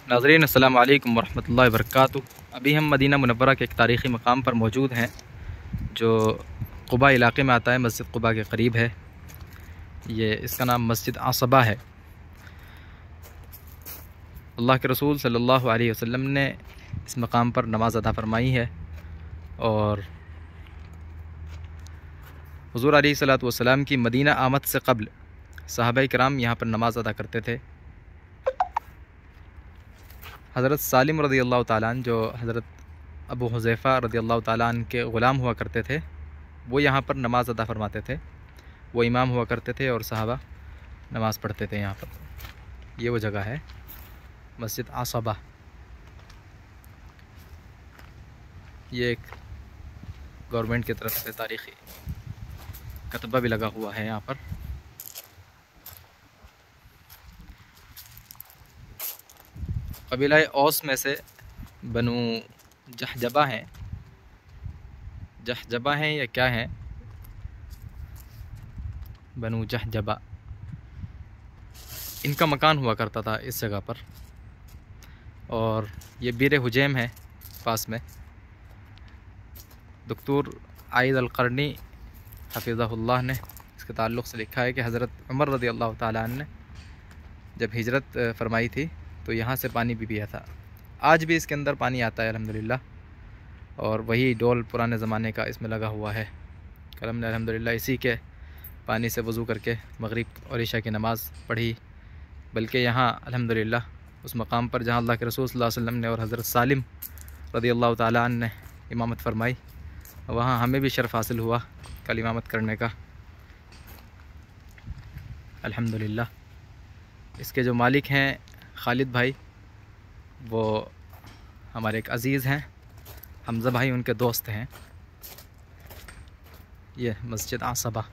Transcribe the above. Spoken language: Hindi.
नाज़रीन अस्सलामु अलैकुम वरहमतुल्लाहि वबरकातुहू। अभी हम मदीना मुनव्वरा के एक तारीख़ी मकाम पर मौजूद हैं जो क़ुबा इलाक़े में आता है, मस्जिद क़ुबा के क़रीब है। ये इसका नाम मस्जिद आसबा है। अल्लाह के रसूल सल्लल्लाहु अलैहि वसल्लम ने इस मकाम पर नमाज अदा फरमाई है और हुज़ूर अलैहिस्सलातु वस्सलाम की मदीना आमद से क़ब्ल सहाबाए किराम यहाँ पर नमाज अदा करते थे। हज़रत सालिम रज़ियल्लाहु ताला अन्हु जो हज़रत अबू हुज़ैफ़ा रज़ियल्लाहु ताला अन्हु के ग़ुलाम हुआ करते थे, वो यहाँ पर नमाज अदा फरमाते थे। वो इमाम हुआ करते थे और सहाबा नमाज़ पढ़ते थे यहाँ पर। ये वो जगह है मस्जिद आसबा। ये एक गवर्नमेंट की तरफ से तारीख़ी कतबा भी लगा हुआ है यहाँ पर। कबीला औस में से बनु जहजबा हैं, जहजबा हैं या क्या हैं, बनु जहजबा, इनका मकान हुआ करता था इस जगह पर। और ये बीर हुजैम है पास में। डॉक्टर आइद अल-क़रनी हफ़िज़हुल्लाह ने इसके ताल्लुक़ से लिखा है कि हज़रत उमर रज़ियल्लाहु ताला अन्हु ने जब हिजरत फरमाई थी तो यहाँ से पानी भी पिया था। आज भी इसके अंदर पानी आता है अल्हम्दुलिल्लाह। और वही डोल पुराने ज़माने का इसमें लगा हुआ है। कल हमने अल्हम्दुलिल्लाह इसी के पानी से वज़ू करके मगरिब और इशा की नमाज़ पढ़ी। बल्कि यहाँ अल्हम्दुलिल्लाह उस मकाम पर जहाँ अल्लाह के रसूल सल्लल्लाहु अलैहि वसल्लम ने और हज़रत सालिम रज़ियल्लाहु ताला अन्हु ने इमामत फरमाई, वहाँ हमें भी शर्फ़ हासिल हुआ कल इमामत करने का अल्हम्दुलिल्लाह। इसके जो मालिक हैं खालिद भाई, वो हमारे एक अज़ीज़ हैं, हमज़ा भाई उनके दोस्त हैं। ये मस्जिद आसबा।